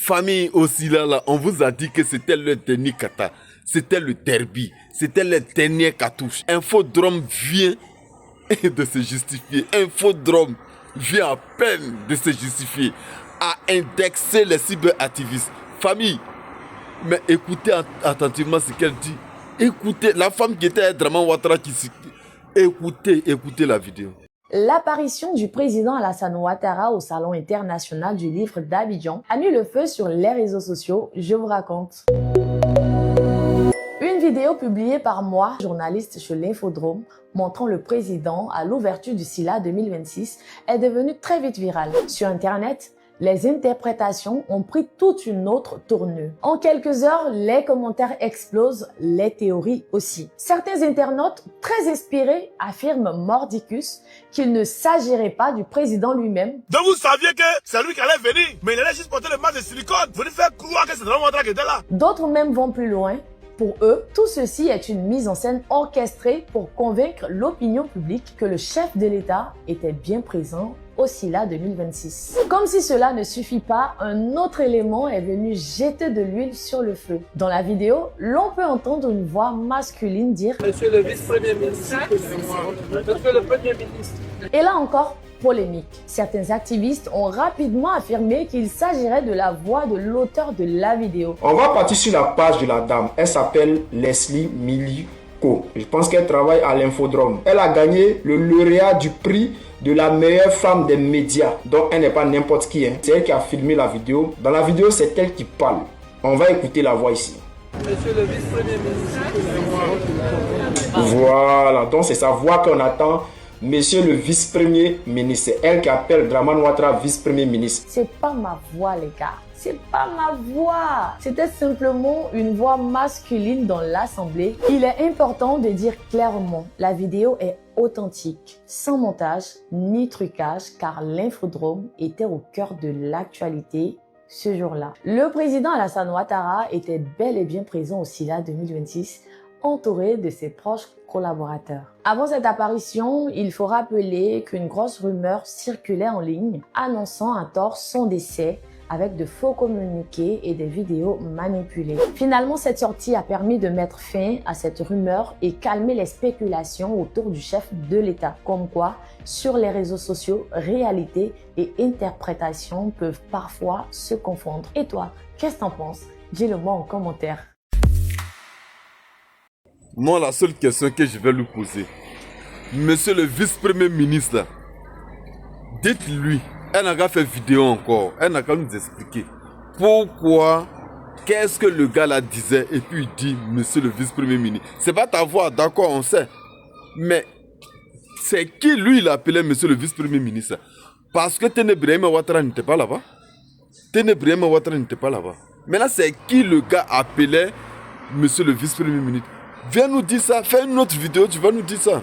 Famille aussi là, on vous a dit que c'était le dernier kata. C'était le derby. C'était le dernier cartouche. Infodrome vient de se justifier. Infodrome vient à peine de se justifier. À indexer les cyberactivistes. Famille, mais écoutez attentivement ce qu'elle dit. Écoutez, la femme qui était Draman Ouattara qui écoutez la vidéo. L'apparition du président Alassane Ouattara au Salon international du livre d'Abidjan a mis le feu sur les réseaux sociaux, je vous raconte. Une vidéo publiée par moi, journaliste chez l'Infodrome, montrant le président à l'ouverture du SILA 2026 est devenue très vite virale. Sur Internet, les interprétations ont pris toute une autre tournure. En quelques heures, les commentaires explosent, les théories aussi. Certains internautes, très inspirés, affirment mordicus qu'il ne s'agirait pas du président lui-même. Donc vous saviez que c'est lui qui allait venir, mais il allait juste porter le masque de silicone. Vous nous faire croire que c'est Draman Ouattara qui était là. D'autres même vont plus loin. Pour eux, tout ceci est une mise en scène orchestrée pour convaincre l'opinion publique que le chef de l'État était bien présent au SILA 2026. Comme si cela ne suffit pas, un autre élément est venu jeter de l'huile sur le feu. Dans la vidéo, l'on peut entendre une voix masculine dire « Monsieur le vice-premier ministre, monsieur le premier ministre ». Et là encore, polémique. Certains activistes ont rapidement affirmé qu'il s'agirait de la voix de l'auteur de la vidéo. On va partir sur la page de la dame. Elle s'appelle Leslie Miliko. Je pense qu'elle travaille à l'Infodrome. Elle a gagné le lauréat du prix de la meilleure femme des médias. Donc elle n'est pas n'importe qui. C'est elle qui a filmé la vidéo. Dans la vidéo, c'est elle qui parle. On va écouter la voix ici. Monsieur le vice-premier ministre. Voilà, donc c'est sa voix qu'on attend. Monsieur le vice-premier ministre, c'est elle qui appelle Draman Ouattara vice-premier ministre. C'est pas ma voix, les gars. C'est pas ma voix. C'était simplement une voix masculine dans l'Assemblée. Il est important de dire clairement, la vidéo est authentique, sans montage ni trucage, car l'Infodrome était au cœur de l'actualité ce jour-là. Le président Alassane Ouattara était bel et bien présent au SILA 2026, entouré de ses proches collaborateurs. Avant cette apparition, il faut rappeler qu'une grosse rumeur circulait en ligne annonçant à tort son décès avec de faux communiqués et des vidéos manipulées. Finalement, cette sortie a permis de mettre fin à cette rumeur et calmer les spéculations autour du chef de l'État. Comme quoi, sur les réseaux sociaux, réalité et interprétation peuvent parfois se confondre. Et toi, qu'est-ce que t'en penses? Dis-le-moi en commentaire. Moi, la seule question que je vais lui poser, monsieur le vice-premier ministre, là, dites-lui, elle n'a qu'à faire vidéo encore, elle n'a qu'à nous expliquer pourquoi, qu'est-ce que le gars là disait, et puis il dit, monsieur le vice-premier ministre. C'est pas ta voix, d'accord, on sait. Mais c'est qui lui, il appelait monsieur le vice-premier ministre? Parce que Ténébrahim Ouattara n'était pas là-bas. Ténébrahim Ouattara n'était pas là-bas. Maintenant, c'est qui le gars appelait monsieur le vice-premier ministre? Viens nous dire ça, fais une autre vidéo, tu vas nous dire ça.